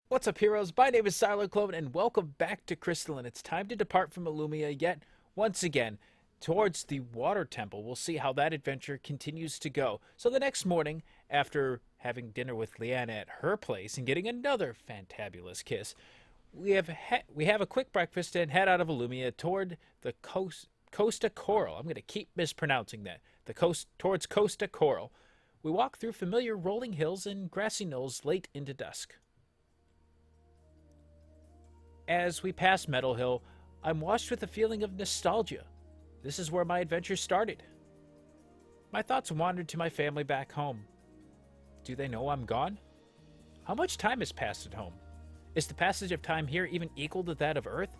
What's up, heroes? My name is Sylarclone, and welcome back to Crystalline. It's time to depart from Amelia yet once again towards the water temple. We'll see how that adventure continues to go. So the next morning, after having dinner with Leanna at her place and getting another fantabulous kiss, we have a quick breakfast and head out of Illumia toward the Costa Coral. I'm going to keep mispronouncing that. The coast towards Costa Coral. We walk through familiar rolling hills and grassy knolls late into dusk. As we pass Meadow Hill, I'm washed with a feeling of nostalgia. This is where my adventure started. My thoughts wandered to my family back home. Do they know I'm gone? How much time has passed at home? Is the passage of time here even equal to that of Earth?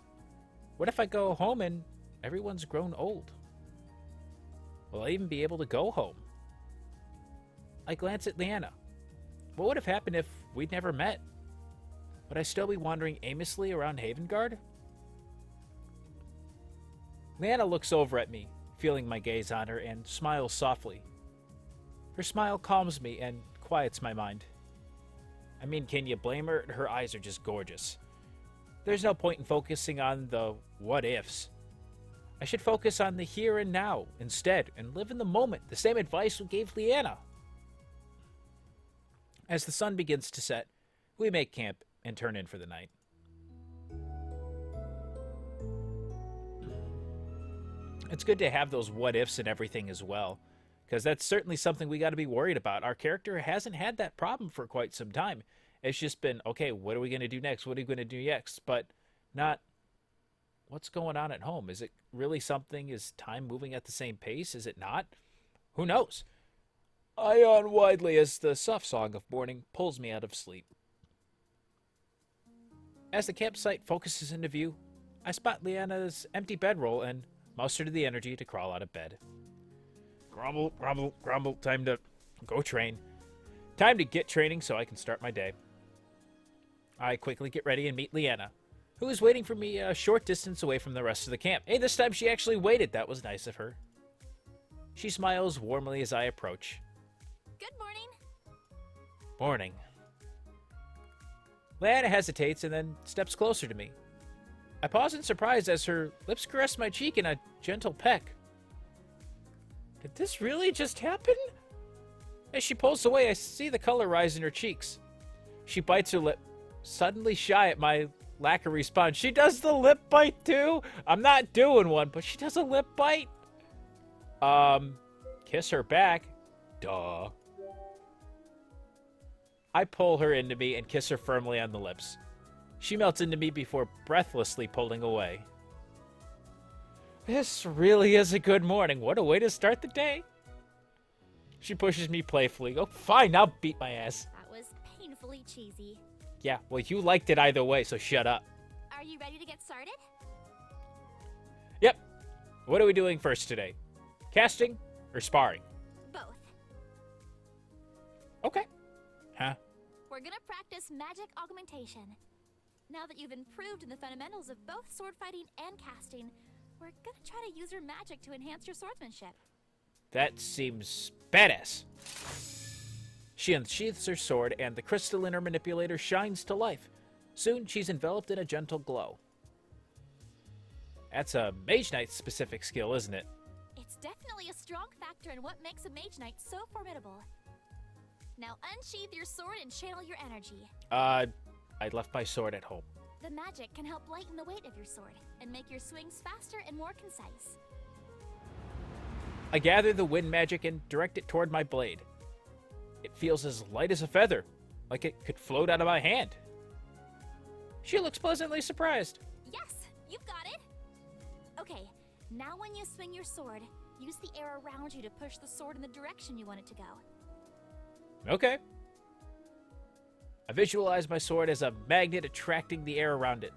What if I go home and everyone's grown old? Will I even be able to go home? I glance at Leanna. What would have happened if we'd never met? Would I still be wandering aimlessly around Havengard? Leanna looks over at me, feeling my gaze on her, and smiles softly. Her smile calms me and quiets my mind. I mean, can you blame her? Her eyes are just gorgeous. There's no point in focusing on the what-ifs. I should focus on the here and now instead, and live in the moment, the same advice we gave Leanna. As the sun begins to set, we make camp and turn in for the night. It's good to have those what-ifs and everything as well, because that's certainly something we got to be worried about. Our character hasn't had that problem for quite some time. It's just been, okay, what are we going to do next? What are we going to do next? But not, what's going on at home? Is it really something? Is time moving at the same pace? Is it not? Who knows? I yawn widely as the soft song of morning pulls me out of sleep. As the campsite focuses into view, I spot Leanna's empty bedroll and muster the energy to crawl out of bed. Grumble, grumble, grumble, time to go train. Time to get training so I can start my day. I quickly get ready and meet Leanna, who is waiting for me a short distance away from the rest of the camp. Hey, this time she actually waited. That was nice of her. She smiles warmly as I approach. Good morning. Morning. Leanna hesitates and then steps closer to me. I pause in surprise as her lips caress my cheek in a gentle peck. Did this really just happen? As she pulls away, I see the color rise in her cheeks. She bites her lip, suddenly shy at my lack of response. She does the lip bite too? I'm not doing one, but she does a lip bite? Kiss her back. Duh. I pull her into me and kiss her firmly on the lips. She melts into me before breathlessly pulling away. This really is a good morning. What a way to start the day. She pushes me playfully. Oh, fine, I'll beat my ass. That was painfully cheesy. Yeah, well, you liked it either way, so shut up. Are you ready to get started? Yep. What are we doing first today? Casting or sparring? Both. Okay. Huh? We're gonna practice magic augmentation. Now that you've improved in the fundamentals of both sword fighting and casting, we're gonna try to use your magic to enhance your swordsmanship. That seems badass. She unsheaths her sword, and the crystalline manipulator shines to life. Soon, she's enveloped in a gentle glow. That's a Mage-Knight specific skill, isn't it? It's definitely a strong factor in what makes a Mage-Knight so formidable. Now unsheath your sword and channel your energy. I left my sword at home. The magic can help lighten the weight of your sword and make your swings faster and more concise. I gather the wind magic and direct it toward my blade. It feels as light as a feather, like it could float out of my hand. She looks pleasantly surprised. Yes, you've got it. Okay, now when you swing your sword, use the air around you to push the sword in the direction you want it to go. Okay. I visualize my sword as a magnet attracting the air around it.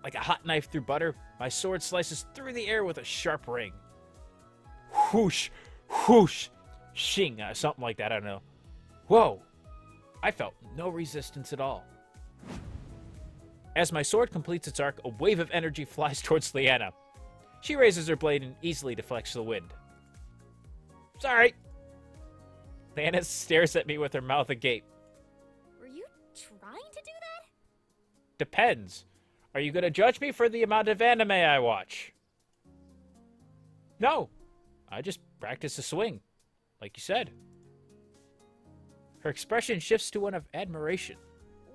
Like a hot knife through butter, my sword slices through the air with a sharp ring. Whoosh, whoosh, shing, something like that, I don't know. Whoa! I felt no resistance at all. As my sword completes its arc, a wave of energy flies towards Leanna. She raises her blade and easily deflects the wind. Sorry. Leanna stares at me with her mouth agape. Were you trying to do that? Depends. Are you going to judge me for the amount of anime I watch? No. I just practice a swing, like you said. Her expression shifts to one of admiration.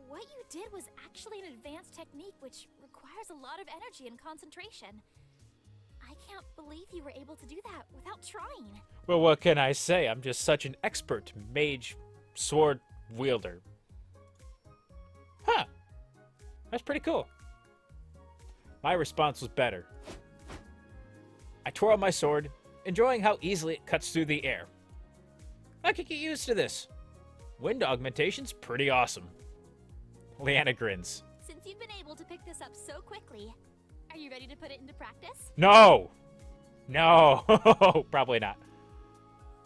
What you did was actually an advanced technique which requires a lot of energy and concentration. I can't believe you were able to do that without trying. Well, what can I say? I'm just such an expert mage sword wielder. Huh. That's pretty cool. My response was better. I tore out my sword, enjoying how easily it cuts through the air. I could get used to this. Wind augmentation's pretty awesome. Leanna grins. Since you've been able to pick this up so quickly, are you ready to put it into practice? No! No! Probably not.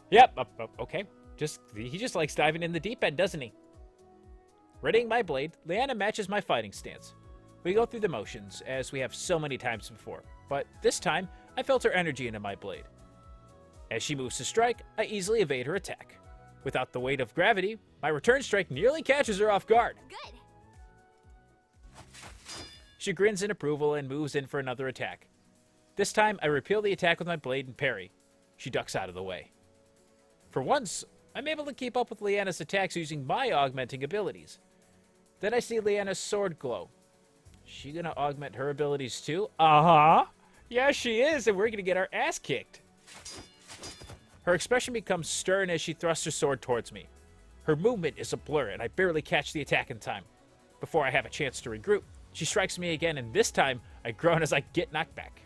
Yep, okay. He just likes diving in the deep end, doesn't he? Readying my blade, Leanna matches my fighting stance. We go through the motions, as we have so many times before, but this time, I filter energy into my blade. As she moves to strike, I easily evade her attack. Without the weight of gravity, my return strike nearly catches her off guard. Good. She grins in approval and moves in for another attack. This time, I repeal the attack with my blade and parry. She ducks out of the way. For once, I'm able to keep up with Leanna's attacks using my augmenting abilities. Then I see Leanna's sword glow. She gonna augment her abilities too? Uh-huh. Yeah, she is, and we're gonna get our ass kicked. Her expression becomes stern as she thrusts her sword towards me. Her movement is a blur, and I barely catch the attack in time. Before I have a chance to regroup, she strikes me again, and this time, I groan as I get knocked back.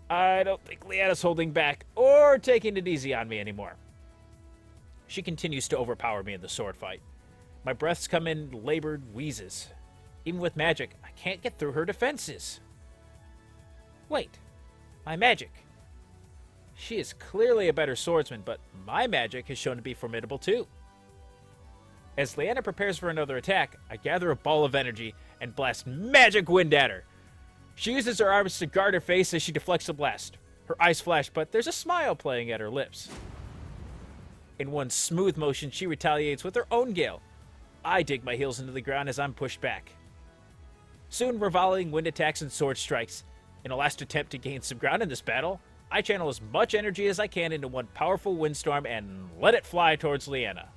I don't think Leanna's holding back or taking it easy on me anymore. She continues to overpower me in the sword fight. My breaths come in labored wheezes. Even with magic, I can't get through her defenses. Wait, my magic. She is clearly a better swordsman, but my magic has shown to be formidable too. As Leanna prepares for another attack, I gather a ball of energy and blast magic wind at her. She uses her arms to guard her face as she deflects the blast. Her eyes flash, but there's a smile playing at her lips. In one smooth motion, she retaliates with her own gale. I dig my heels into the ground as I'm pushed back. Soon we're volleying wind attacks and sword strikes. In a last attempt to gain some ground in this battle, I channel as much energy as I can into one powerful windstorm and let it fly towards Leanna.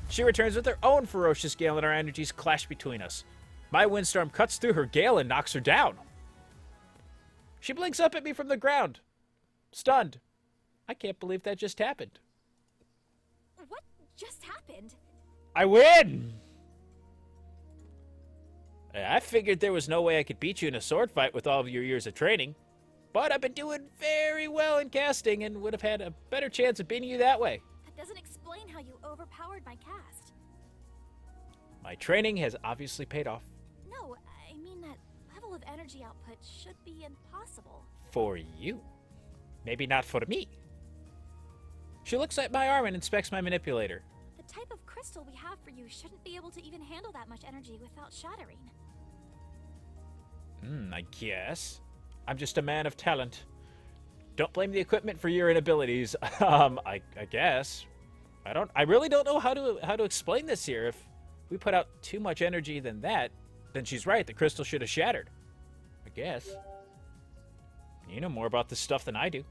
She returns with her own ferocious gale and our energies clash between us. My windstorm cuts through her gale and knocks her down. She blinks up at me from the ground, stunned. I can't believe that just happened. What just happened? I win! I figured there was no way I could beat you in a sword fight with all of your years of training, but I've been doing very well in casting and would have had a better chance of beating you that way. That doesn't explain how you overpowered my cast. My training has obviously paid off. No, I mean that level of energy output should be impossible. For you. Maybe not for me. She looks at my arm and inspects my manipulator. The type of crystal we have for you shouldn't be able to even handle that much energy without shattering. I guess. I'm just a man of talent. Don't blame the equipment for your inabilities. I guess. I really don't know how to explain this here. If we put out too much energy than that, then she's right. The crystal should have shattered. I guess. You know more about this stuff than I do.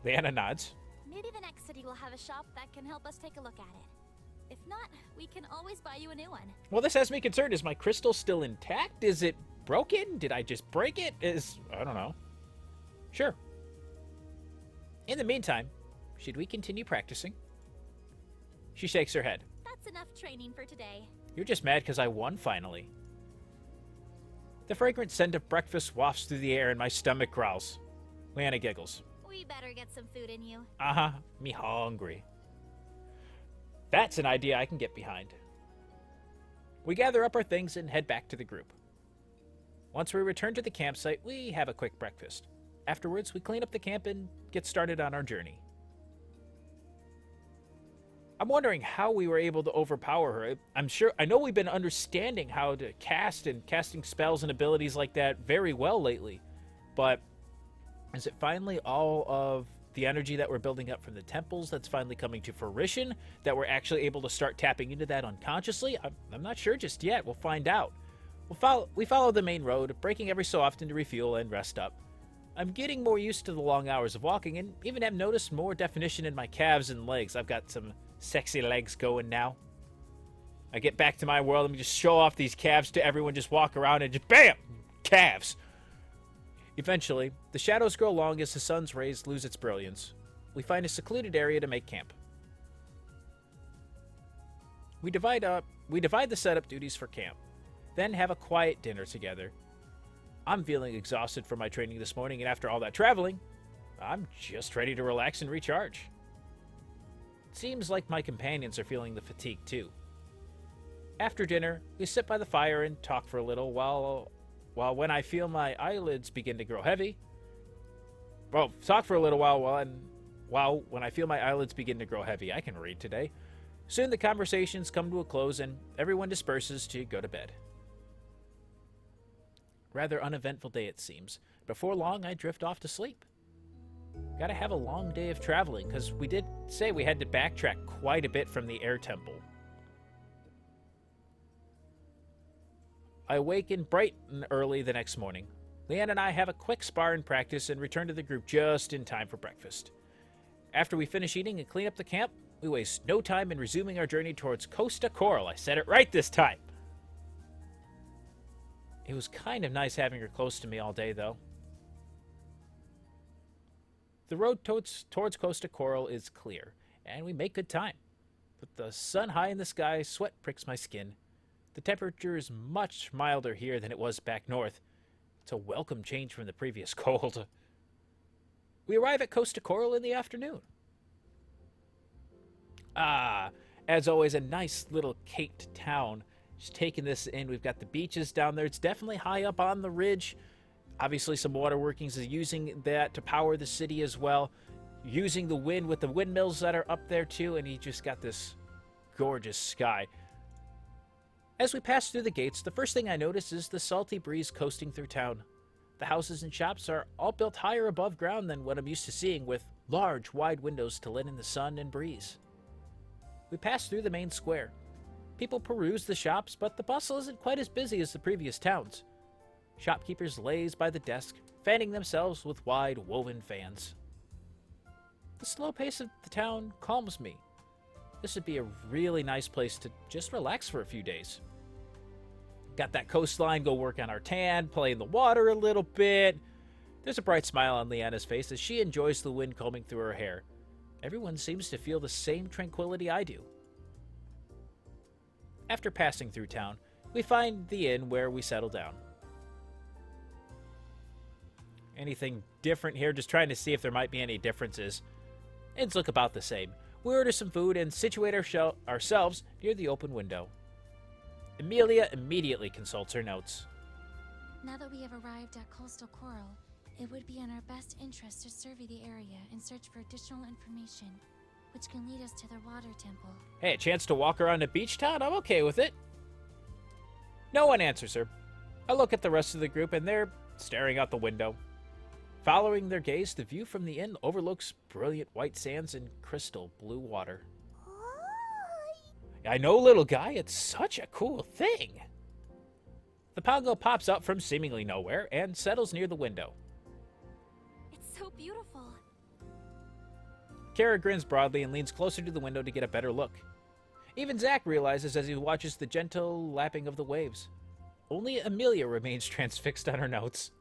Leanna nods. Maybe the next city will have a shop that can help us take a look at it. If not, we can always buy you a new one. Well, this has me concerned. Is my crystal still intact? Is it broken? Did I just break it? I don't know. Sure. In the meantime, should we continue practicing? She shakes her head. That's enough training for today. You're just mad because I won finally. The fragrant scent of breakfast wafts through the air and my stomach growls. Leanna giggles. We better get some food in you. Uh-huh. Me hungry. That's an idea I can get behind. We gather up our things and head back to the group. Once we return to the campsite, we have a quick breakfast. Afterwards, we clean up the camp and get started on our journey. I'm wondering how we were able to overpower her. I know we've been understanding how to cast and casting spells and abilities like that very well lately, but is it finally all of the energy that we're building up from the temples that's finally coming to fruition, that we're actually able to start tapping into that unconsciously? I'm not sure just yet. We'll find out. We follow the main road, breaking every so often to refuel and rest up. I'm getting more used to the long hours of walking, and even have noticed more definition in my calves and legs. I've got some sexy legs going now. I get back to my world, let me just show off these calves to everyone, just walk around and just BAM! Calves! Eventually, the shadows grow long as the sun's rays lose its brilliance. We find a secluded area to make camp. We divide the setup duties for camp, then have a quiet dinner together. I'm feeling exhausted from my training this morning, and after all that traveling, I'm just ready to relax and recharge. It seems like my companions are feeling the fatigue too. After dinner, we sit by the fire and talk for a little while when I feel my eyelids begin to grow heavy. Well, talk for a little while when I feel my eyelids begin to grow heavy. I can read today. Soon the conversations come to a close and everyone disperses to go to bed. Rather uneventful day it seems. Before long, I drift off to sleep. Gotta have a long day of traveling, because we did say we had to backtrack quite a bit from the air temple. I awaken bright and early the next morning. Leanna and I have a quick spar and practice and return to the group just in time for breakfast. After we finish eating and clean up the camp, we waste no time in resuming our journey towards Costa Coral. I said it right this time. It was kind of nice having her close to me all day, though. The road towards Costa Coral is clear, and we make good time. With the sun high in the sky, sweat pricks my skin. The temperature is much milder here than it was back north. It's a welcome change from the previous cold. We arrive at Costa Coral in the afternoon. As always, a nice little caked town. Just taking this in, we've got the beaches down there. It's definitely high up on the ridge. Obviously, some water workings is using that to power the city as well. Using the wind with the windmills that are up there too, and you just got this gorgeous sky. As we pass through the gates, the first thing I notice is the salty breeze coasting through town. The houses and shops are all built higher above ground than what I'm used to seeing, with large, wide windows to let in the sun and breeze. We pass through the main square. People peruse the shops, but the bustle isn't quite as busy as the previous towns. Shopkeepers laze by the desk, fanning themselves with wide, woven fans. The slow pace of the town calms me. This would be a really nice place to just relax for a few days. Got that coastline, go work on our tan, play in the water a little bit. There's a bright smile on Leanna's face as she enjoys the wind combing through her hair. Everyone seems to feel the same tranquility I do. After passing through town, we find the inn where we settle down. Anything different here? Just trying to see if there might be any differences. Inns look about the same. We order some food and situate ourselves near the open window. Amelia immediately consults her notes. Now that we have arrived at Coastal Coral, it would be in our best interest to survey the area and search for additional information, which can lead us to the water temple. Hey, a chance to walk around a beach town? I'm okay with it. No one answers her. I look at the rest of the group and they're staring out the window. Following their gaze, the view from the inn overlooks brilliant white sands and crystal blue water. I know, little guy, it's such a cool thing. The Pongo pops up from seemingly nowhere and settles near the window. It's so beautiful. Kara grins broadly and leans closer to the window to get a better look. Even Zack realizes as he watches the gentle lapping of the waves. Only Amelia remains transfixed on her notes.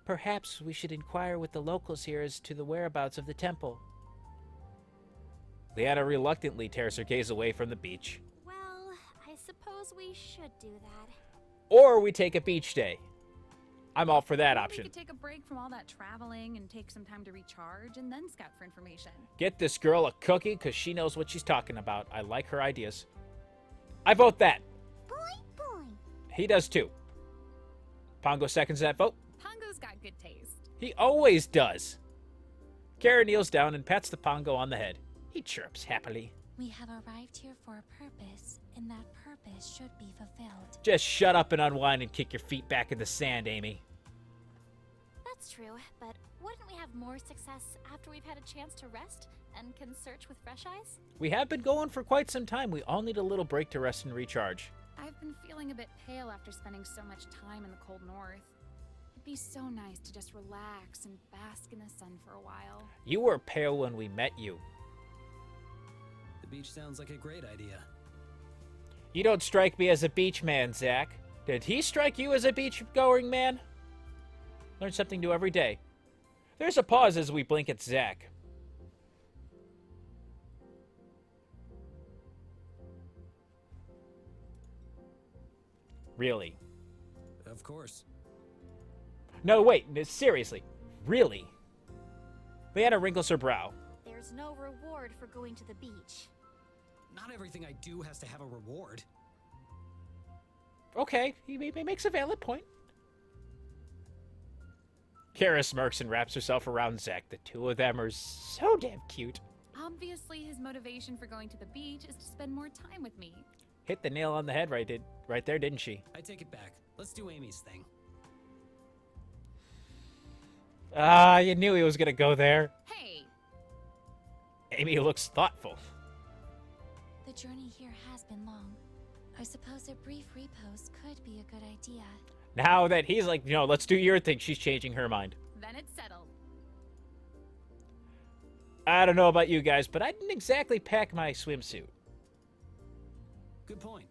Perhaps we should inquire with the locals here as to the whereabouts of the temple. Leanna reluctantly tears her gaze away from the beach. Well, I suppose we should do that. Or we take a beach day. I'm all for that Maybe option. We could take a break from all that traveling and take some time to recharge and then scout for information. Get this girl a cookie because she knows what she's talking about. I like her ideas. I vote that. Boing. He does too. Pongo seconds that vote. Pongo's got good taste. He always does. Kara kneels down and pats the Pongo on the head. He chirps happily. We have arrived here for a purpose, and that purpose should be fulfilled. Just shut up and unwind and kick your feet back in the sand, Amy. That's true, but Wouldn't we have more success after we've had a chance to rest and can search with fresh eyes? We have been going for quite some time. We all need a little break to rest and recharge. I've been feeling a bit pale after spending so much time in the cold north. It'd be so nice to just relax and bask in the sun for a while. You were pale when we met you. The beach sounds like a great idea. You don't strike me as a beach man, Zack. Did he strike you as a beach-going man? Learn something new every day. There's a pause as we blink at Zack. Really? Of course. No, wait, no, seriously. Really? Leanna wrinkles her brow. There's no reward for going to the beach. Not everything I do has to have a reward. Okay, he makes a valid point. Kara smirks and wraps herself around Zack. The two of them are so damn cute. Obviously, his motivation for going to the beach is to spend more time with me. Hit the nail on the head right there, didn't she? I take it back. Let's do Amy's thing. Ah, you knew he was gonna go there. Hey! Amy looks thoughtful. The journey here has been long. I suppose a brief repose could be a good idea. Now that he's like, no, let's do your thing, she's changing her mind. Then it's settled. I don't know about you guys, but I didn't exactly pack my swimsuit. Good point.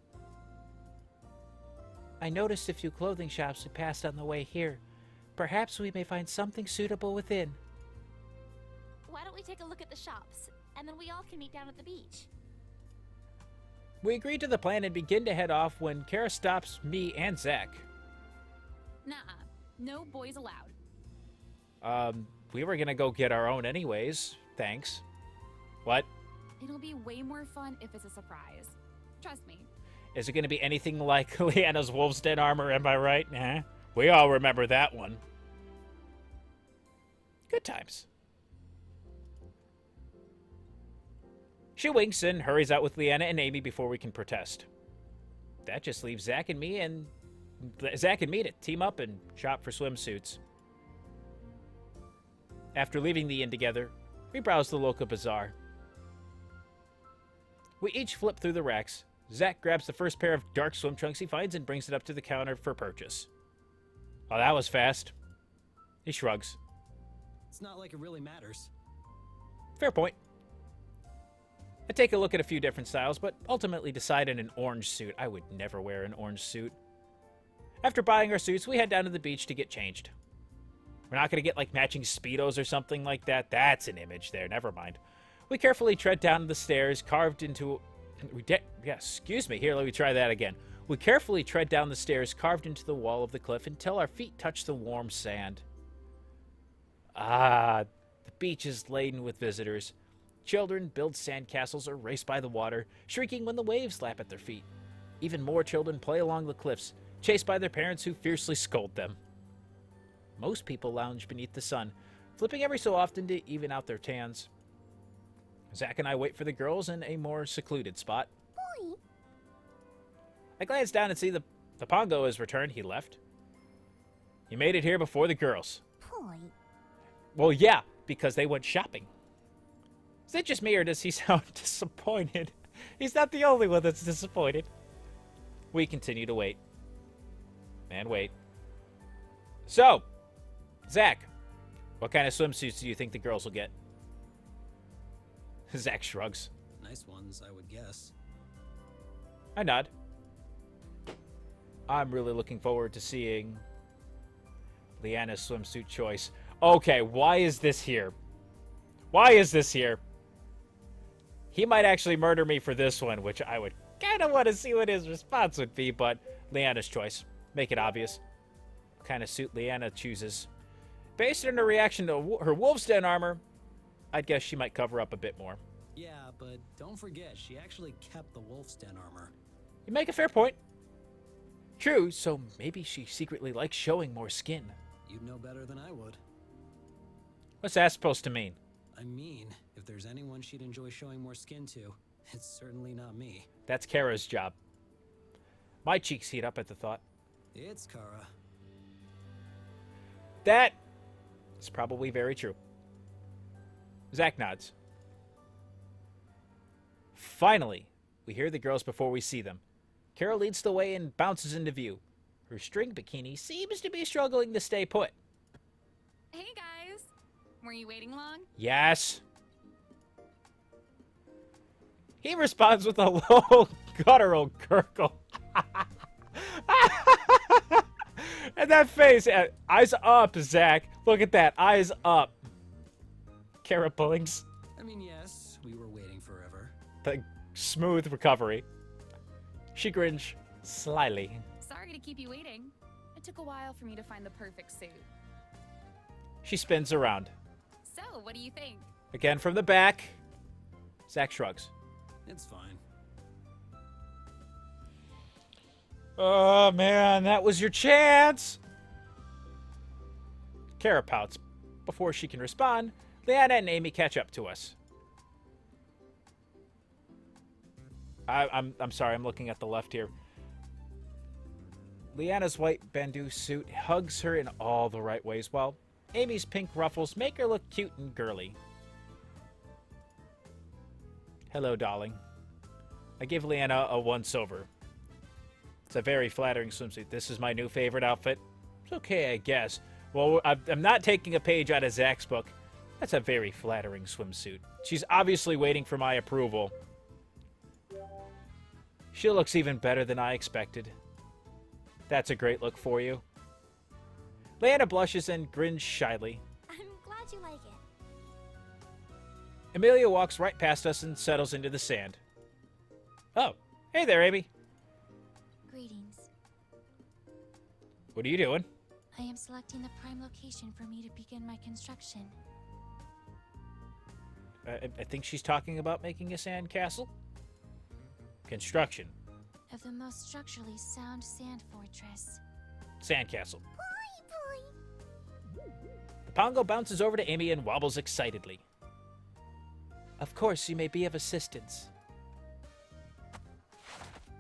I noticed a few clothing shops we passed on the way here. Perhaps we may find something suitable within. Why don't we take a look at the shops, and then we all can meet down at the beach? We agreed to the plan and begin to head off when Kara stops me and Zack. Nuh-uh. No boys allowed. We were gonna go get our own anyways. Thanks. What? It'll be way more fun if it's a surprise. Trust me. Is it gonna be anything like Leanna's wolf's den armor, am I right? We all remember that one. Good times. She winks and hurries out with Leanna and Amy before we can protest. That just leaves Zack and me to team up and shop for swimsuits. After leaving the inn together, we browse the local bazaar. We each flip through the racks. Zack grabs the first pair of dark swim trunks he finds and brings it up to the counter for purchase. Oh, that was fast. He shrugs. It's not like it really matters. Fair point. I take a look at a few different styles, but ultimately decide on an orange suit. I would never wear an orange suit. After buying our suits, we head down to the beach to get changed. We're not going to get, like, matching Speedos or something like that. That's an image there. Never mind. We carefully tread down the stairs carved into... excuse me. Here, let me try that again. We carefully tread down the stairs carved into the wall of the cliff until our feet touch the warm sand. Ah, the beach is laden with visitors. Children build sandcastles or race by the water, shrieking when the waves lap at their feet. Even more children play along the cliffs, chased by their parents who fiercely scold them. Most people lounge beneath the sun, flipping every so often to even out their tans. Zack and I wait for the girls in a more secluded spot. Boy. I glance down and see the Pongo has returned. He left. He made it here before the girls. Boy. Well, yeah, because they went shopping. Is that just me, or does he sound disappointed? He's not the only one that's disappointed. We continue to wait. And wait. So, Zack, what kind of swimsuits do you think the girls will get? Zack shrugs. Nice ones, I would guess. I nod. I'm really looking forward to seeing Leanna's swimsuit choice. Okay, why is this here? Why is this here? He might actually murder me for this one, which I would kind of want to see what his response would be, but Leanna's choice. Make it obvious. What kind of suit Leanna chooses. Based on her reaction to her wolf's den armor, I'd guess she might cover up a bit more. Yeah, but don't forget, she actually kept the wolf's den armor. You make a fair point. True, so maybe she secretly likes showing more skin. You'd know better than I would. What's that supposed to mean? I mean, if there's anyone she'd enjoy showing more skin to, it's certainly not me. That's Kara's job. My cheeks heat up at the thought. It's Kara. That It's probably very true. Zack nods. Finally, we hear the girls before we see them. Carol leads the way and bounces into view. Her string bikini seems to be struggling to stay put. Hey guys! Were you waiting long? Yes. He responds with a low, guttural gurgle. And that face, eyes up, Zack. Look at that, eyes up. Kara Pullings. I mean, yes, we were waiting forever. The smooth recovery. She grins slyly. Sorry to keep you waiting. It took a while for me to find the perfect suit. She spins around. So, what do you think? Again from the back. Zack shrugs. It's fine. Oh, man, that was your chance. Kara pouts. Before she can respond, Leanna and Amy catch up to us. I'm sorry, I'm looking at the left here. Leanna's white bandeau suit hugs her in all the right ways, while Amy's pink ruffles make her look cute and girly. Hello, darling. I give Leanna a once-over. It's a very flattering swimsuit. This is my new favorite outfit. It's okay, I guess. Well, I'm not taking a page out of Zack's book. That's a very flattering swimsuit. She's obviously waiting for my approval. She looks even better than I expected. That's a great look for you. Leanna blushes and grins shyly. I'm glad you like it. Amelia walks right past us and settles into the sand. Oh, hey there, Amy. Greetings. What are you doing? I am selecting the prime location for me to begin my construction. I think she's talking about making a sand castle. Construction. Of the most structurally sound sand fortress. Sandcastle. The Pongo bounces over to Amy and wobbles excitedly. Of course, you may be of assistance.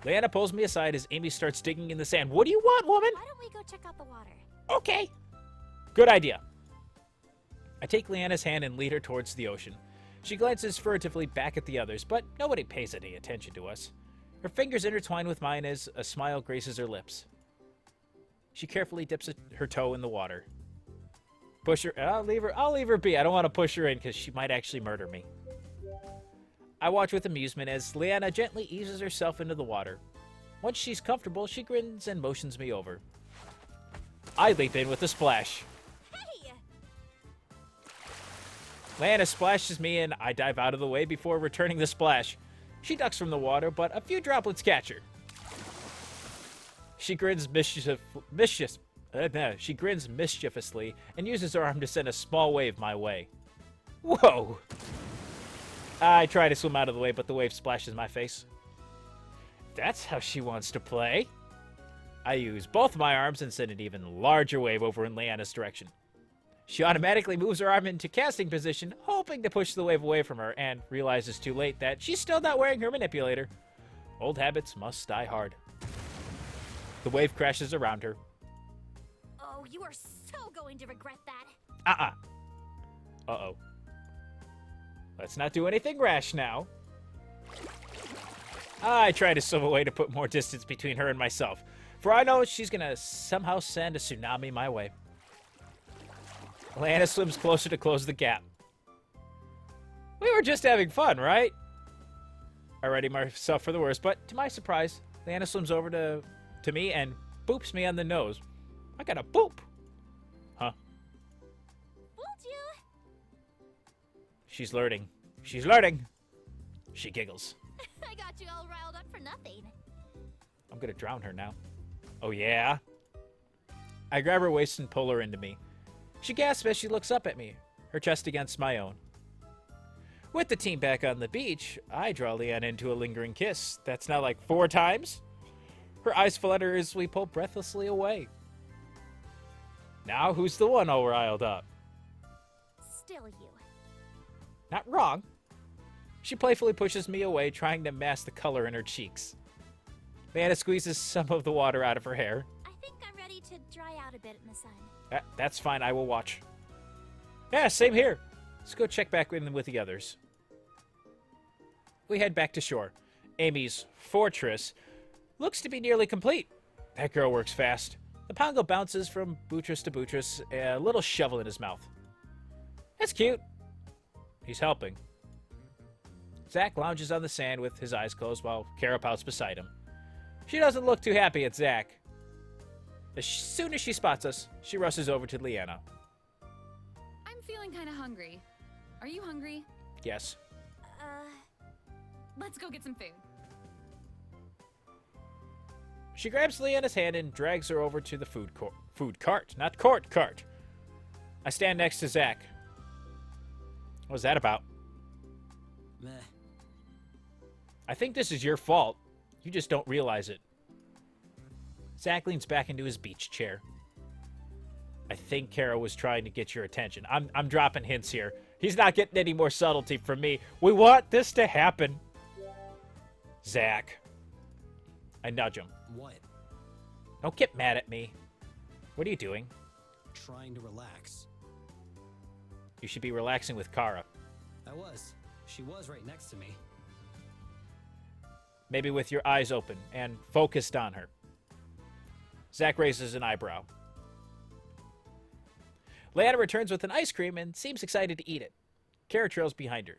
Leanna pulls me aside as Amy starts digging in the sand. What do you want, woman? Why don't we go check out the water? Okay. Good idea. I take Leanna's hand and lead her towards the ocean. She glances furtively back at the others, but nobody pays any attention to us. Her fingers intertwine with mine as a smile graces her lips. She carefully dips her toe in the water. Push her. I'll leave her be. I don't want to push her in because she might actually murder me. I watch with amusement as Leanna gently eases herself into the water. Once she's comfortable, she grins and motions me over. I leap in with a splash. Hey! Leanna splashes me and I dive out of the way before returning the splash. She ducks from the water, but a few droplets catch her. She grins mischievously and uses her arm to send a small wave my way. Whoa! I try to swim out of the way, but the wave splashes my face. That's how she wants to play. I use both my arms and send an even larger wave over in Leanna's direction. She automatically moves her arm into casting position, hoping to push the wave away from her, and realizes too late that she's still not wearing her manipulator. Old habits must die hard. The wave crashes around her. Oh, you are so going to regret that. Uh-oh. Let's not do anything rash now. I try to swim away to put more distance between her and myself, for I know she's gonna somehow send a tsunami my way. Leanna swims closer to close the gap. We were just having fun, right? I ready myself for the worst, but to my surprise, Leanna swims over to me and boops me on the nose. I got a boop. Huh? Fooled you. She's learning. She's learning. She giggles. I got you all riled up for nothing. I'm gonna drown her now. Oh, yeah? I grab her waist and pull her into me. She gasps as she looks up at me, her chest against my own. With the team back on the beach, I draw Leanna into a lingering kiss. That's now like 4 times. Her eyes flutter as we pull breathlessly away. Now who's the one all riled up? Still you. Not wrong. She playfully pushes me away, trying to mask the color in her cheeks. Leanna squeezes some of the water out of her hair. I think I'm ready to dry out a bit in the sun. That's fine, I will watch. Yeah, same here. Let's go check back in with the others. We head back to shore. Amy's fortress looks to be nearly complete. That girl works fast. The Pongo bounces from buttress to buttress, a little shovel in his mouth. That's cute. He's helping. Zack lounges on the sand with his eyes closed while Kara pouts beside him. She doesn't look too happy at Zack. As soon as she spots us, she rushes over to Leanna. I'm feeling kind of hungry. Are you hungry? Yes. Let's go get some food. She grabs Leanna's hand and drags her over to the food cart. Not cart. I stand next to Zack. What was that about? Meh. I think this is your fault. You just don't realize it. Zack leans back into his beach chair. I think Kara was trying to get your attention. I'm dropping hints here. He's not getting any more subtlety from me. We want this to happen. Zack. I nudge him. What? Don't get mad at me. What are you doing? Trying to relax. You should be relaxing with Kara. I was. She was right next to me. Maybe with your eyes open and focused on her. Zack raises an eyebrow. Leanna returns with an ice cream and seems excited to eat it. Kara trails behind her.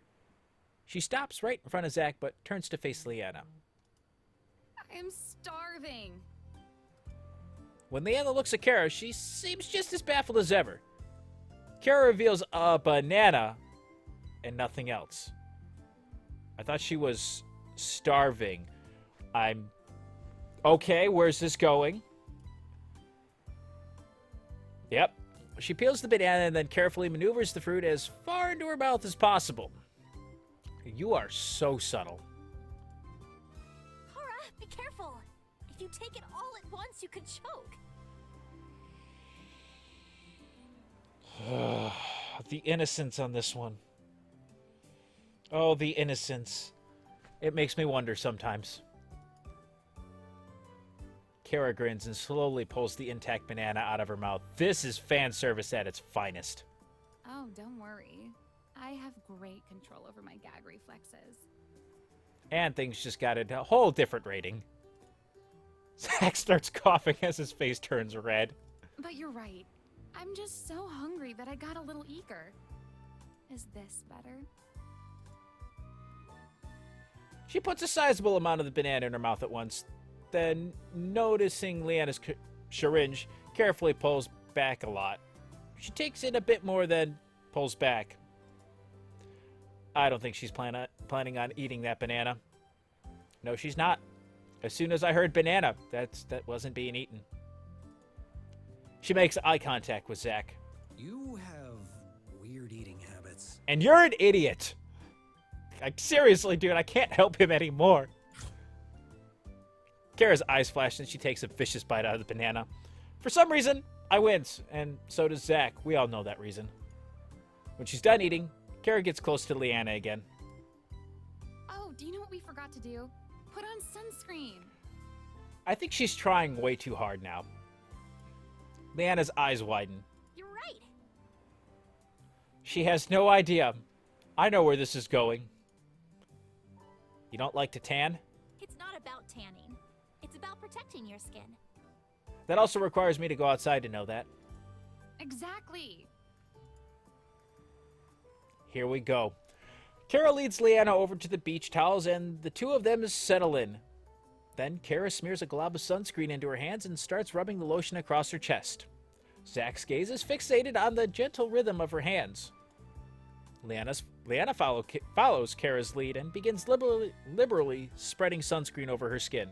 She stops right in front of Zack but turns to face Leanna. I am starving. When Leanna looks at Kara, she seems just as baffled as ever. Kara reveals a banana and nothing else. I thought she was starving. I'm... Okay, where's this going? Yep. She peels the banana and then carefully maneuvers the fruit as far into her mouth as possible. You are so subtle. Cora, be careful. If you take it all at once, you could choke. The innocence on this one. Oh, the innocence. It makes me wonder sometimes. Kara grins and slowly pulls the intact banana out of her mouth. This is fan service at its finest. Oh, don't worry. I have great control over my gag reflexes. And things just got a whole different rating. Zack starts coughing as his face turns red. But you're right. I'm just so hungry that I got a little eager. Is this better? She puts a sizable amount of the banana in her mouth at once. Then, noticing Leanna's syringe, carefully pulls back a lot. She takes in a bit more than pulls back. I don't think she's planning on eating that banana. No, she's not. As soon as I heard banana, that wasn't being eaten. She makes eye contact with Zack. You have weird eating habits. And you're an idiot! Like, seriously, dude, I can't help him anymore. Kara's eyes flash and she takes a vicious bite out of the banana. For some reason, I wins, and so does Zack. We all know that reason. When she's done eating, Kara gets close to Leanna again. Oh, do you know what we forgot to do? Put on sunscreen. I think she's trying way too hard now. Leanna's eyes widen. You're right. She has no idea. I know where this is going. You don't like to tan? It's not about tanning. It's about protecting your skin. That also requires me to go outside to know that. Exactly. Here we go. Kara leads Leanna over to the beach towels and the two of them settle in. Then Kara smears a glob of sunscreen into her hands and starts rubbing the lotion across her chest. Zack's gaze is fixated on the gentle rhythm of her hands. Leanna follows Kara's lead and begins liberally spreading sunscreen over her skin.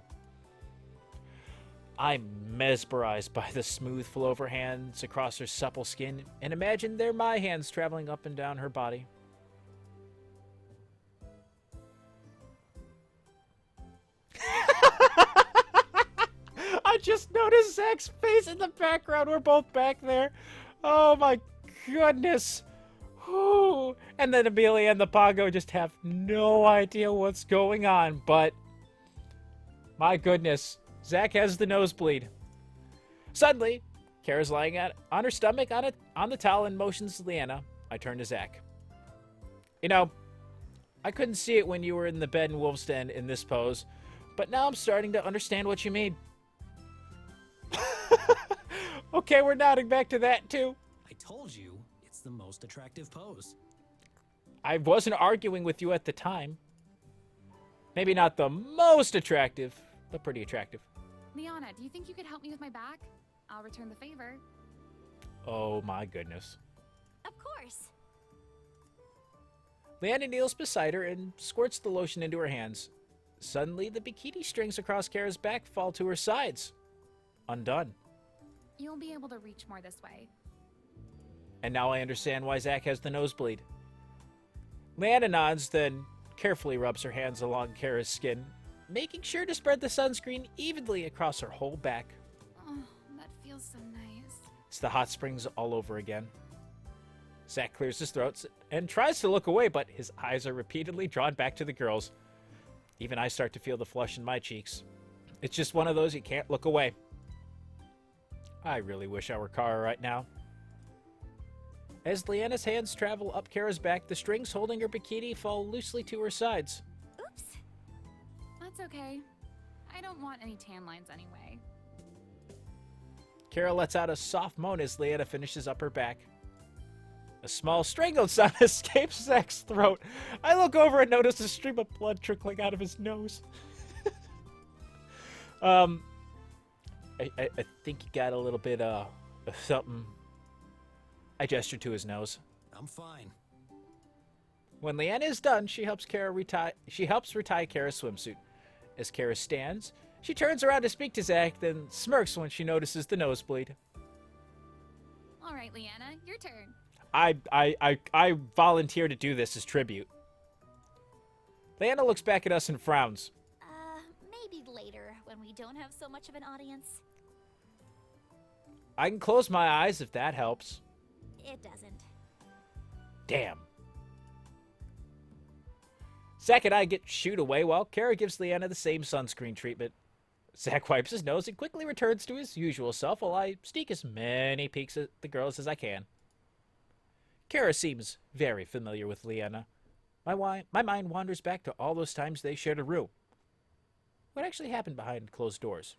I'm mesmerized by the smooth flow of her hands across her supple skin and imagine they're my hands traveling up and down her body. I just noticed Zack's face in the background. We're both back there. Oh my goodness. Whew. And then Amelia and the Pongo just have no idea what's going on, but my goodness, Zack has the nosebleed. Suddenly, Kara's lying on her stomach on the towel and motions Leanna. I turn to Zack. You know, I couldn't see it when you were in the bed in Wolf's Den in this pose, but now I'm starting to understand what you mean. Okay, we're nodding back to that, too. I told you, it's the most attractive pose. I wasn't arguing with you at the time. Maybe not the most attractive, but pretty attractive. Leanna, do you think you could help me with my back? I'll return the favor. Oh my goodness. Of course. Leanna kneels beside her and squirts the lotion into her hands. Suddenly, the bikini strings across Kara's back fall to her sides. Undone. You'll be able to reach more this way. And now I understand why Zack has the nosebleed. Leanna nods, then carefully rubs her hands along Kara's skin, making sure to spread the sunscreen evenly across her whole back. Oh, that feels so nice. It's the hot springs all over again. Zack clears his throat and tries to look away, but his eyes are repeatedly drawn back to the girls. Even I start to feel the flush in my cheeks. It's just one of those you can't look away. I really wish I were Kara right now. As Leanna's hands travel up Kara's back, the strings holding her bikini fall loosely to her sides. Oops. That's okay. I don't want any tan lines anyway. Kara lets out a soft moan as Leanna finishes up her back. A small strangled sound escapes Zack's throat. I look over and notice a stream of blood trickling out of his nose. I think he got a little bit of something. I gesture to his nose. I'm fine. When Leanna is done, she helps retie Kara's swimsuit. As Kara stands, she turns around to speak to Zack, then smirks when she notices the nosebleed. All right, Leanna, your turn. I volunteer to do this as tribute. Leanna looks back at us and frowns. Maybe later, when we don't have so much of an audience. I can close my eyes if that helps. It doesn't. Damn. Zack and I get shooed away while Kara gives Leanna the same sunscreen treatment. Zack wipes his nose and quickly returns to his usual self while I sneak as many peeks at the girls as I can. Kara seems very familiar with Leanna. My mind wanders back to all those times they shared a room. What actually happened behind closed doors?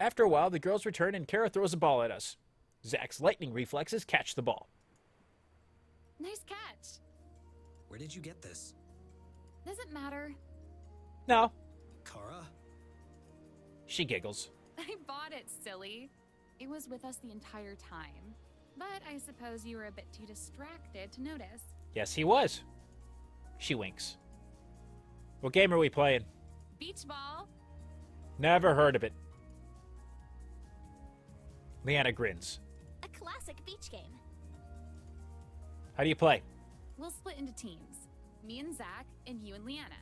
After a while, the girls return and Kara throws a ball at us. Zack's lightning reflexes catch the ball. Nice catch. Where did you get this? Doesn't matter. No. Kara? She giggles. I bought it, silly. It was with us the entire time. But I suppose you were a bit too distracted to notice. Yes, he was. She winks. What game are we playing? Beach ball. Never heard of it. Leanna grins. A classic beach game. How do you play? We'll split into teams. Me and Zack, and you and Leanna.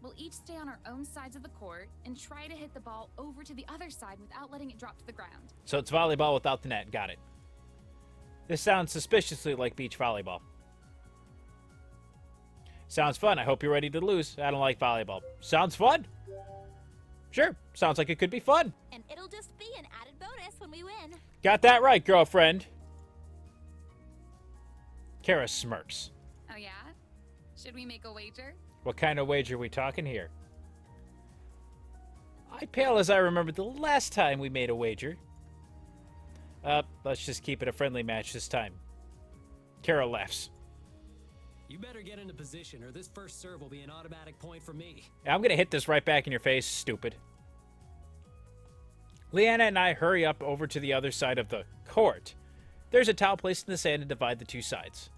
We'll each stay on our own sides of the court and try to hit the ball over to the other side without letting it drop to the ground. So it's volleyball without the net. Got it. This sounds suspiciously like beach volleyball. Sounds fun. I hope you're ready to lose. I don't like volleyball. Sounds fun. Sure. Sounds like it could be fun. And it'll just be an added bonus when we win. Got that right, girlfriend. Kara smirks. Oh yeah? Should we make a wager? What kind of wager are we talking here? I pale as I remember the last time we made a wager. Let's just keep it a friendly match this time. Kara laughs. You better get into position or this first serve will be an automatic point for me. I'm gonna hit this right back in your face, stupid. Leanna and I hurry up over to the other side of the court. There's a towel placed in the sand to divide the two sides.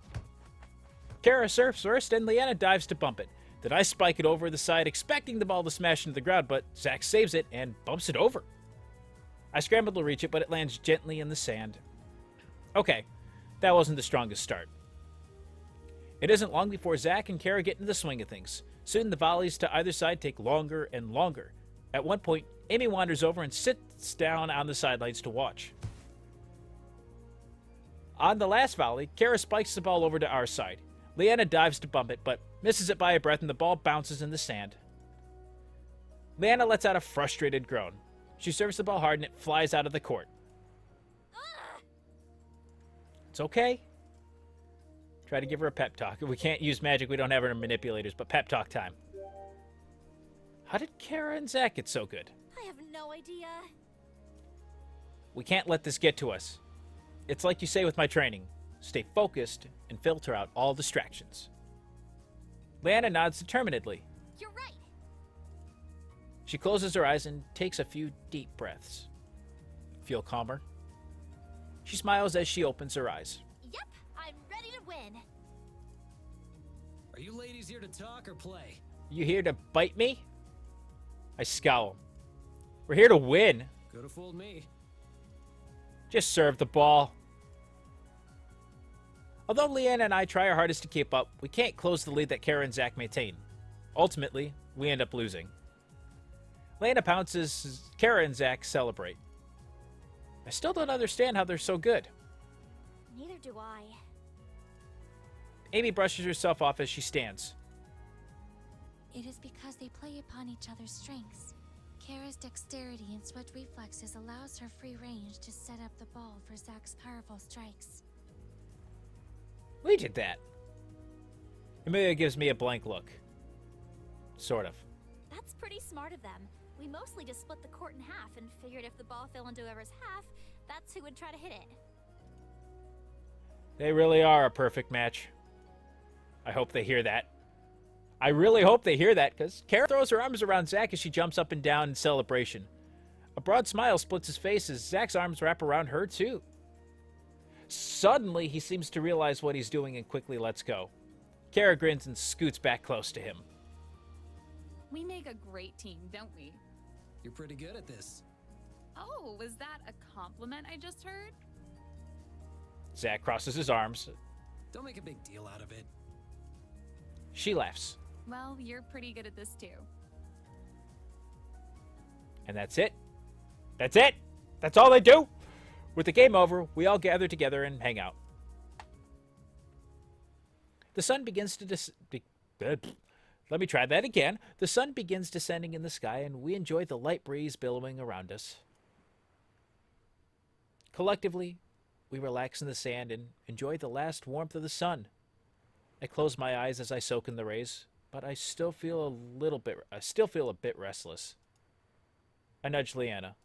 Kara surfs first, and Leanna dives to bump it. Then I spike it over the side, expecting the ball to smash into the ground, but Zack saves it and bumps it over. I scramble to reach it, but it lands gently in the sand. Okay, that wasn't the strongest start. It isn't long before Zack and Kara get into the swing of things. Soon the volleys to either side take longer and longer. At one point, Amy wanders over and sits down on the sidelines to watch. On the last volley, Kara spikes the ball over to our side. Leanna dives to bump it, but misses it by a breath and the ball bounces in the sand. Leanna lets out a frustrated groan. She serves the ball hard and it flies out of the court. It's okay. Try to give her a pep talk. We can't use magic. We don't have our manipulators, but pep talk time. How did Kara and Zack get so good? I have no idea. We can't let this get to us. It's like you say with my training. Stay focused and filter out all distractions. Leanna nods determinedly. You're right. She closes her eyes and takes a few deep breaths. Feel calmer? She smiles as she opens her eyes. Yep, I'm ready to win. Are you ladies here to talk or play? You here to bite me? I scowl. We're here to win. Could have fooled me. Just serve the ball. Although Leanna and I try our hardest to keep up, we can't close the lead that Kara and Zack maintain. Ultimately, we end up losing. Leanna pounces, Kara and Zack celebrate. I still don't understand how they're so good. Neither do I. Amy brushes herself off as she stands. It is because they play upon each other's strengths. Kara's dexterity and swift reflexes allows her free range to set up the ball for Zack's powerful strikes. We did that. Amelia gives me a blank look. Sort of. That's pretty smart of them. We mostly just split the court in half and figured if the ball fell into whoever's half, that's who would try to hit it. They really are a perfect match. I hope they hear that. I really hope they hear that, because Kara throws her arms around Zack as she jumps up and down in celebration. A broad smile splits his face as Zack's arms wrap around her, too. Suddenly, he seems to realize what he's doing and quickly lets go. Kara grins and scoots back close to him. We make a great team, don't we? You're pretty good at this. Oh, was that a compliment I just heard? Zack crosses his arms. Don't make a big deal out of it. She laughs. Well, you're pretty good at this too. And that's it. That's it. That's all they do. With the game over, we all gather together and hang out. The sun begins to Let me try that again. The sun begins descending in the sky, and we enjoy the light breeze billowing around us. Collectively, we relax in the sand and enjoy the last warmth of the sun. I close my eyes as I soak in the rays, but I still feel a bit restless. I nudge Leanna.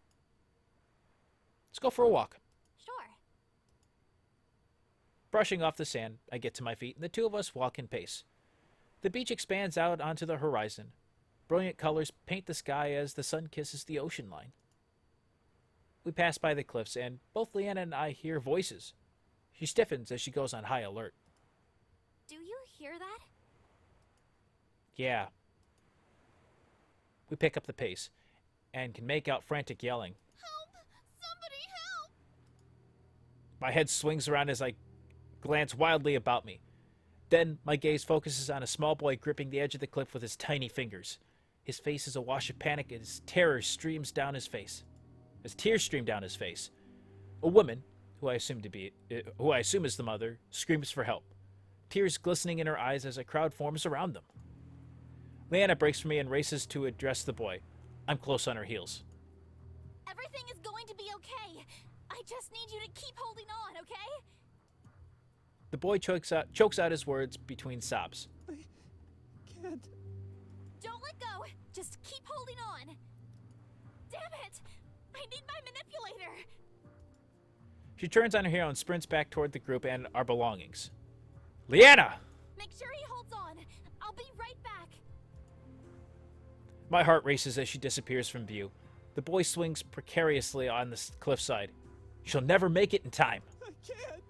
Let's go for a walk. Sure. Brushing off the sand, I get to my feet, and the two of us walk in pace. The beach expands out onto the horizon. Brilliant colors paint the sky as the sun kisses the ocean line. We pass by the cliffs, and both Leanna and I hear voices. She stiffens as she goes on high alert. Do you hear that? Yeah. We pick up the pace, and can make out frantic yelling. Help! Somebody help! My head swings around as I glance wildly about me. Then my gaze focuses on a small boy gripping the edge of the cliff with his tiny fingers. His face is a wash of panic as tears stream down his face. A woman, who I assume is the mother, screams for help, tears glistening in her eyes as a crowd forms around them. Leanna breaks from me and races to address the boy. I'm close on her heels. Everything is going to be okay. I just need you to keep holding on, okay? The boy chokes out his words between sobs. I can't. Don't let go. Just keep holding on. Damn it! I need my manipulator. She turns on her heel and sprints back toward the group and our belongings. Leanna! Make sure he holds on. I'll be right back. My heart races as she disappears from view. The boy swings precariously on the cliffside. She'll never make it in time. I can't.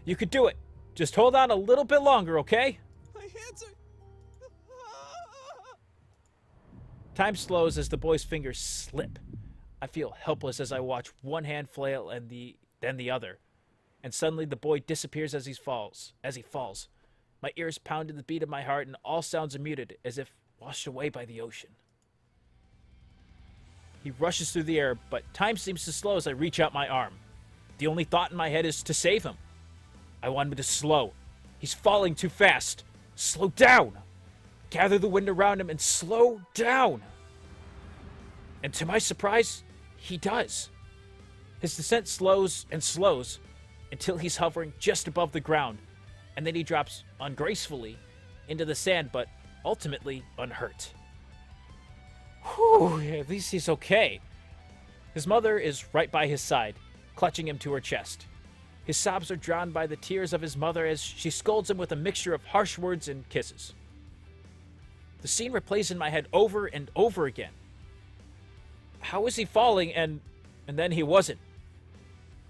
You could do it. Just hold on a little bit longer, okay? My hands are... Time slows as the boy's fingers slip. I feel helpless as I watch one hand flail and then the other. And suddenly the boy disappears as he falls. My ears pound to the beat of my heart and all sounds are muted, as if washed away by the ocean. He rushes through the air, but time seems to slow as I reach out my arm. The only thought in my head is to save him. I want him to slow. He's falling too fast. Slow down. Gather the wind around him and slow down. And to my surprise, he does. His descent slows and slows. until he's hovering just above the ground, and then he drops ungracefully into the sand, but ultimately unhurt. Whew, at least he's okay. His mother is right by his side, clutching him to her chest. His sobs are drowned by the tears of his mother as she scolds him with a mixture of harsh words and kisses. The scene replays in my head over and over again. How was he falling and then he wasn't?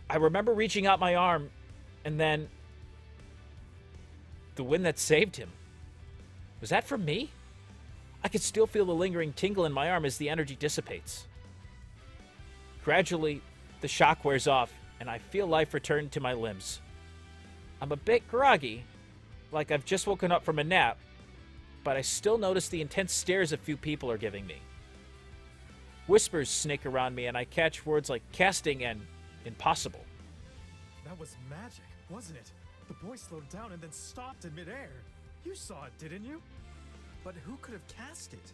I remember reaching out my arm and then the wind that saved him. Was that from me? I could still feel the lingering tingle in my arm as the energy dissipates. Gradually, the shock wears off and I feel life return to my limbs. I'm a bit groggy, like I've just woken up from a nap, but I still notice the intense stares a few people are giving me. Whispers snake around me and I catch words like casting and impossible. That was magic, wasn't it? The boy slowed down and then stopped in midair. You saw it, didn't you? But who could have cast it?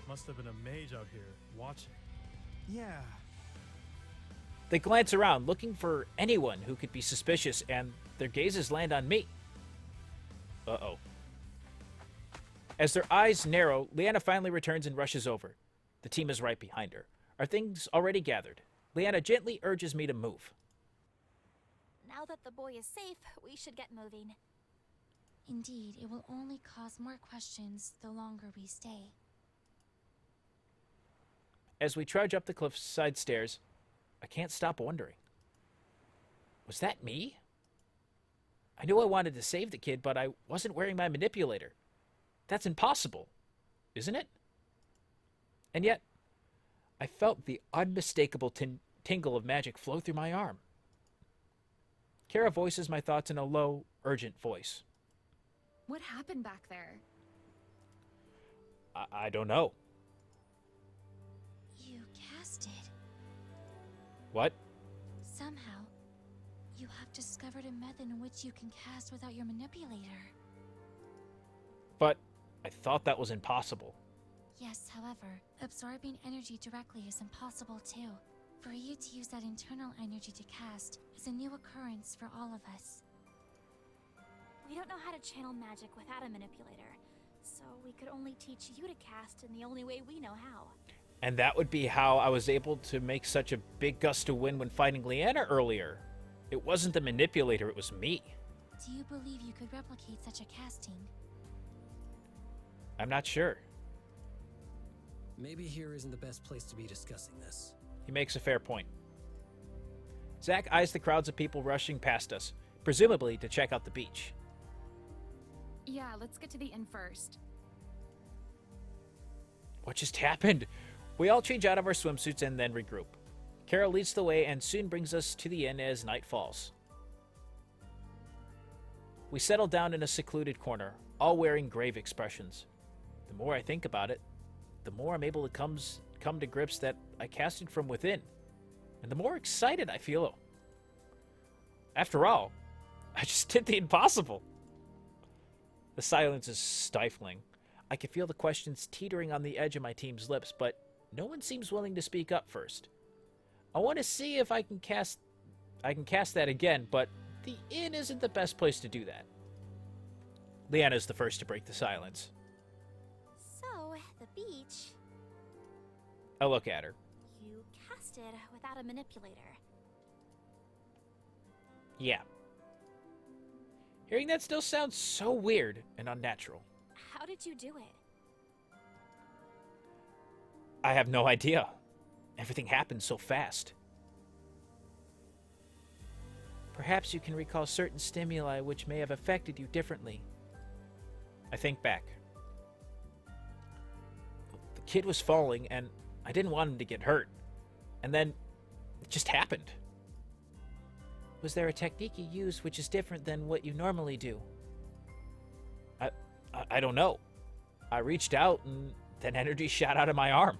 Must have been a mage out here, watching. Yeah. They glance around, looking for anyone who could be suspicious, and their gazes land on me. Uh-oh. As their eyes narrow, Leanna finally returns and rushes over. The team is right behind her. Our things already gathered. Leanna gently urges me to move. Now that the boy is safe, we should get moving. Indeed, it will only cause more questions the longer we stay. As we trudge up the cliffside stairs, I can't stop wondering. Was that me? I knew I wanted to save the kid, but I wasn't wearing my manipulator. That's impossible, isn't it? And yet, I felt the unmistakable tingle of magic flow through my arm. Kara voices my thoughts in a low, urgent voice. What happened back there? I don't know. You casted. What? Somehow, you have discovered a method in which you can cast without your manipulator. But I thought that was impossible. Yes, however, absorbing energy directly is impossible too. For you to use that internal energy to cast is a new occurrence for all of us. We don't know how to channel magic without a manipulator, so we could only teach you to cast in the only way we know how. And that would be how I was able to make such a big gust of wind when fighting Leanna earlier. It wasn't the manipulator, it was me. Do you believe you could replicate such a casting? I'm not sure. Maybe here isn't the best place to be discussing this. He makes a fair point. Zack eyes the crowds of people rushing past us, presumably to check out the beach. Yeah, let's get to the inn first. What just happened? We all change out of our swimsuits and then regroup. Carol leads the way and soon brings us to the inn as night falls. We settle down in a secluded corner, all wearing grave expressions. The more I think about it, the more I'm able to come to grips that I casted from within, and the more excited I feel. After all, I just did the impossible. The silence is stifling. I can feel the questions teetering on the edge of my team's lips, but no one seems willing to speak up first. I want to see if I can cast that again, but the inn isn't the best place to do that. Leanna's the first to break the silence. So, the beach, I look at her. you casted without a manipulator. Yeah. Hearing that still sounds so weird and unnatural. How did you do it? I have no idea. Everything happened so fast. Perhaps you can recall certain stimuli which may have affected you differently. I think back. The kid was falling, and I didn't want him to get hurt. And then it just happened. Was there a technique you used which is different than what you normally do? I don't know. I reached out, and then energy shot out of my arm.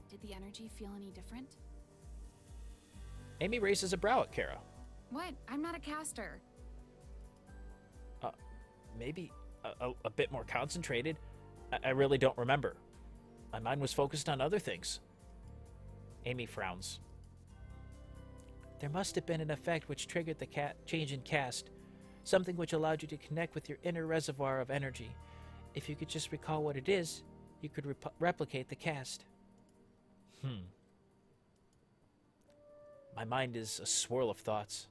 Did the energy feel any different? Amy raises a brow at Kara. What? I'm not a caster. Maybe a bit more concentrated. I really don't remember. My mind was focused on other things. Amy frowns. There must have been an effect which triggered the change in cast, something which allowed you to connect with your inner reservoir of energy. If you could just recall what it is, you could replicate the cast. My mind is a swirl of thoughts.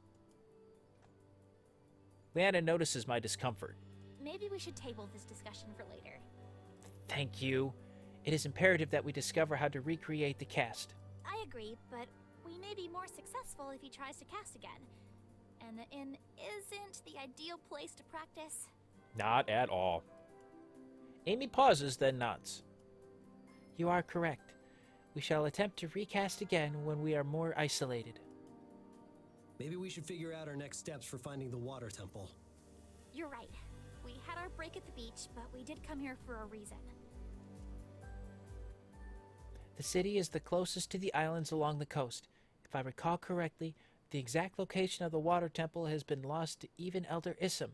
Leanna notices my discomfort. Maybe we should table this discussion for later. Thank you. It is imperative that we discover how to recreate the cast. I agree, but we may be more successful if he tries to cast again. And the inn isn't the ideal place to practice. Not at all. Amy pauses, then nods. You are correct. We shall attempt to recast again when we are more isolated. Maybe we should figure out our next steps for finding the water temple. You're right. We had our break at the beach, but we did come here for a reason. The city is the closest to the islands along the coast. If I recall correctly, the exact location of the water temple has been lost to even Elder Issam.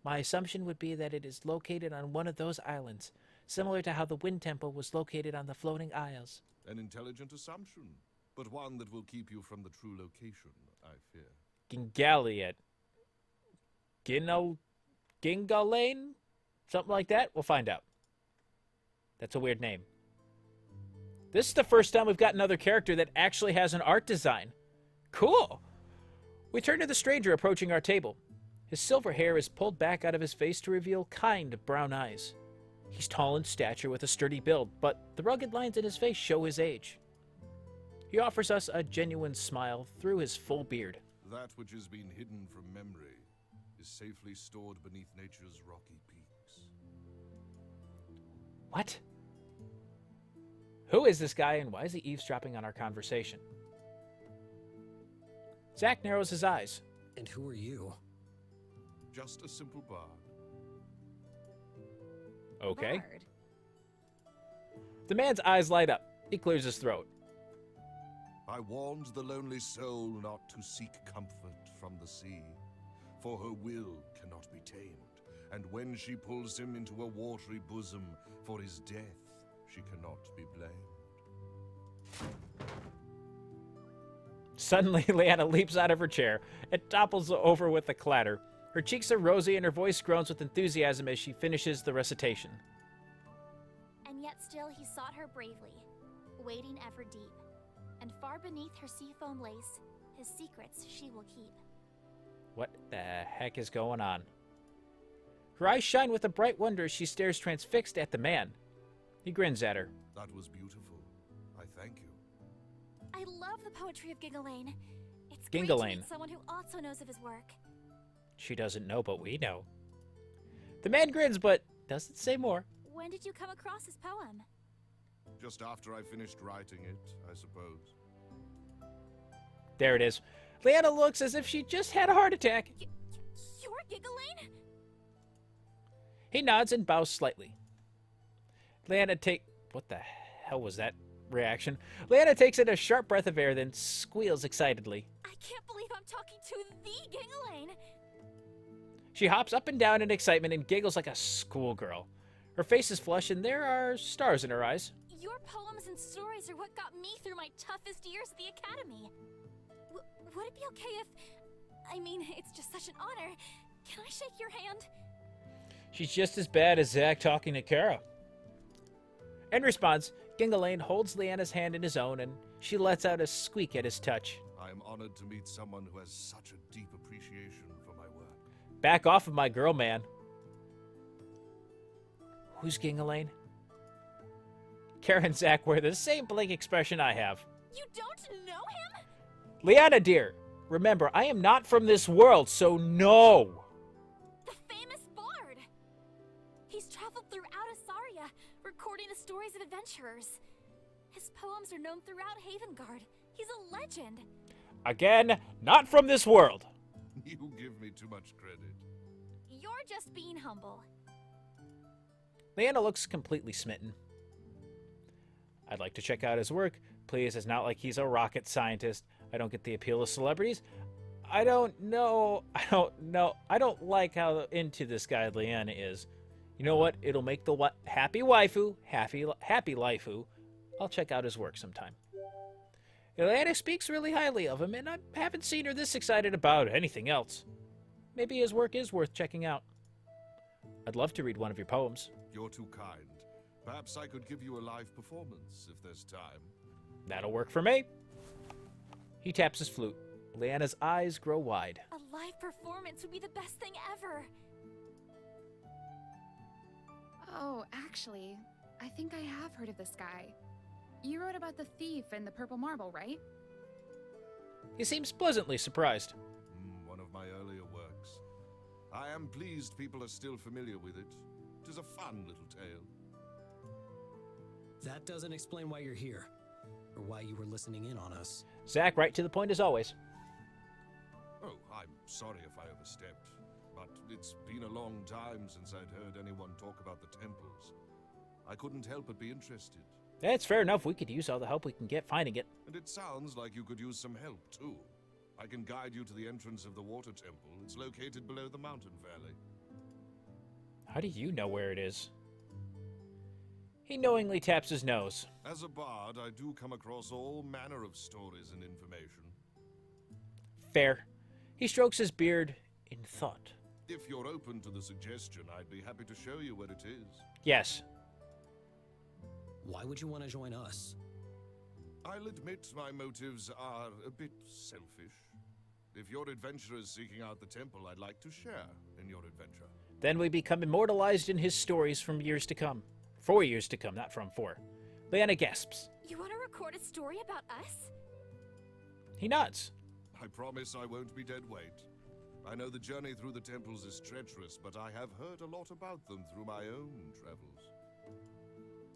My assumption would be that it is located on one of those islands, similar to how the wind temple was located on the floating isles. An intelligent assumption, but one that will keep you from the true location, I fear. Gingaliad. Gingalane? Something like that? We'll find out. That's a weird name. This is the first time we've got another character that actually has an art design. Cool! We turn to the stranger approaching our table. His silver hair is pulled back out of his face to reveal kind brown eyes. He's tall in stature with a sturdy build, but the rugged lines in his face show his age. He offers us a genuine smile through his full beard. That which has been hidden from memory is safely stored beneath nature's rocky peaks. What? Who is this guy and why is he eavesdropping on our conversation? Zack narrows his eyes. And who are you? Just a simple bard. Okay. Bard. The man's eyes light up. He clears his throat. I warned the lonely soul not to seek comfort from the sea, for her will cannot be tamed, and when she pulls him into a watery bosom for his death, she cannot be blamed. Suddenly, Leanna leaps out of her chair and topples over with a clatter. Her cheeks are rosy and her voice groans with enthusiasm as she finishes the recitation. And yet still he sought her bravely, wading ever deep. And far beneath her seafoam lace, his secrets she will keep. What the heck is going on? Her eyes shine with a bright wonder as she stares transfixed at the man. He grins at her. That was beautiful. I thank you. I love the poetry of Gingalane. It's Gingalane. great to meet someone who also knows of his work. She doesn't know, but we know. The man grins, but doesn't say more. When did you come across his poem? Just after I finished writing it, I suppose. There it is. Leanna looks as if she just had a heart attack. You're Gingalane? He nods and bows slightly. What the hell was that reaction? Leanna takes in a sharp breath of air, then squeals excitedly. I can't believe I'm talking to the Gingalane. She hops up and down in excitement and giggles like a schoolgirl. Her face is flushed and there are stars in her eyes. Your poems and stories are what got me through my toughest years at the academy. Would it be okay if... I mean, it's just such an honor. Can I shake your hand? She's just as bad as Zack talking to Terra. In response, Gingalane holds Leanna's hand in his own and she lets out a squeak at his touch. I am honored to meet someone who has such a deep appreciation for my work. Back off of my girl, man. Who's Gingalane? Kara and Zack wear the same blank expression I have. You don't know him? Leanna, dear, remember, I am not from this world, so no! The famous bard! He's traveled throughout Asaria, recording the stories of adventurers. His poems are known throughout Havengard. He's a legend. Again, not from this world. You give me too much credit. You're just being humble. Leanna looks completely smitten. I'd like to check out his work. Please, it's not like he's a rocket scientist. I don't get the appeal of celebrities. I don't know. I don't like how into this guy Leanna is. You know what? It'll make the happy waifu, happy laifu. I'll check out his work sometime. Leanna speaks really highly of him, and I haven't seen her this excited about anything else. Maybe his work is worth checking out. I'd love to read one of your poems. You're too kind. Perhaps I could give you a live performance, if there's time. That'll work for me. He taps his flute. Leanna's eyes grow wide. A live performance would be the best thing ever. Oh, actually, I think I have heard of this guy. You wrote about the thief and the purple marble, right? He seems pleasantly surprised. One of my earlier works. I am pleased people are still familiar with it. It is a fun little tale. That doesn't explain why you're here, or why you were listening in on us. Zack, right to the point as always. Oh, I'm sorry if I overstepped, but it's been a long time since I'd heard anyone talk about the temples. I couldn't help but be interested. That's fair enough. We could use all the help we can get finding it. And it sounds like you could use some help, too. I can guide you to the entrance of the water temple. It's located below the mountain valley. How do you know where it is? He knowingly taps his nose. As a bard, I do come across all manner of stories and information. Fair. He strokes his beard in thought. If you're open to the suggestion, I'd be happy to show you where it is. Yes. Why would you want to join us? I'll admit my motives are a bit selfish. If you're adventurers seeking out the temple, I'd like to share in your adventure. Then we become immortalized in his stories from years to come. 4 years to come, not from 4. Leanna gasps. You want to record a story about us? He nods. I promise I won't be dead weight. I know the journey through the temples is treacherous, but I have heard a lot about them through my own travels.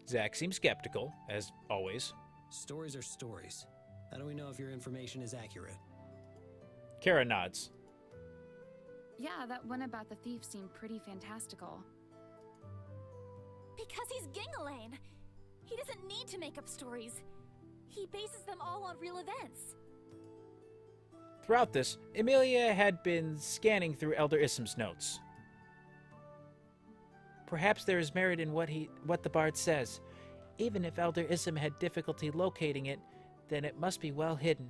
Zack seems skeptical, as always. Stories are stories. How do we know if your information is accurate? Kara nods. Yeah, that one about the thief seemed pretty fantastical. Because he's Gingalane. He doesn't need to make up stories. He bases them all on real events. Throughout this, Amelia had been scanning through Elder Ism's notes. Perhaps there is merit in what the bard says. Even if Elder Ism had difficulty locating it, then it must be well hidden.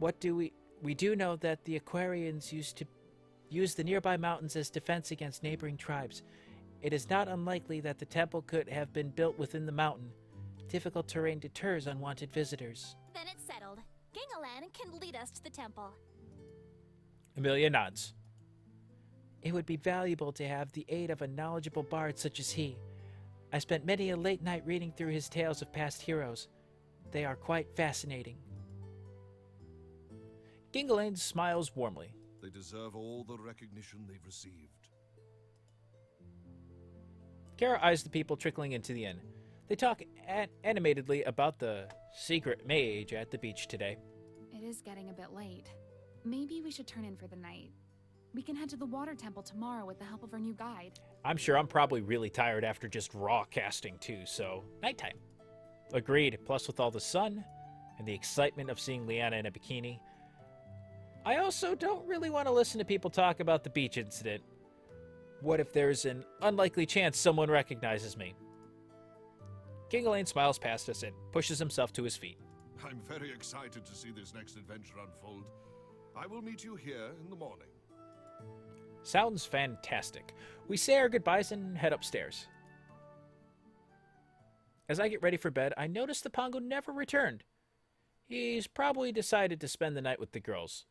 We do know that the Aquarians used to use the nearby mountains as defense against neighboring tribes. It is not unlikely that the temple could have been built within the mountain. Difficult terrain deters unwanted visitors. Then it's settled. Gingalane can lead us to the temple. Amelia nods. It would be valuable to have the aid of a knowledgeable bard such as he. I spent many a late night reading through his tales of past heroes. They are quite fascinating. Gingalane smiles warmly. They deserve all the recognition they've received. Kara eyes the people trickling into the inn. They talk animatedly about the secret mage at the beach today. It is getting a bit late. Maybe we should turn in for the night. We can head to the water temple tomorrow with the help of our new guide. I'm sure I'm probably really tired after just raw casting too, so nighttime. Agreed, plus with all the sun and the excitement of seeing Leanna in a bikini. I also don't really want to listen to people talk about the beach incident. What if there's an unlikely chance someone recognizes me? Gingalane smiles past us and pushes himself to his feet. I'm very excited to see this next adventure unfold. I will meet you here in the morning. Sounds fantastic. We say our goodbyes and head upstairs. As I get ready for bed, I notice the Pongo never returned. He's probably decided to spend the night with the girls.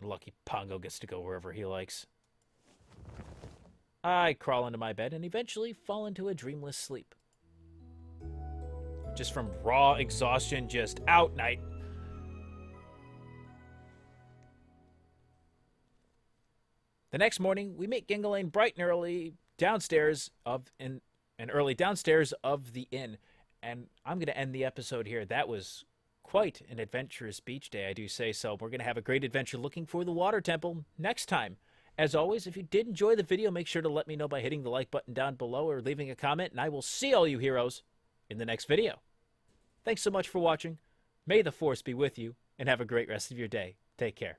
Lucky Pongo gets to go wherever he likes. I crawl into my bed and eventually fall into a dreamless sleep. Just from raw exhaustion, just out night. The next morning, we meet Gingalane bright and early downstairs of the inn, and I'm going to end the episode here. That was quite an adventurous beach day, I do say so. We're going to have a great adventure looking for the water temple next time. As always, if you did enjoy the video, make sure to let me know by hitting the like button down below or leaving a comment, and I will see all you heroes in the next video. Thanks so much for watching. May the Force be with you, and have a great rest of your day. Take care.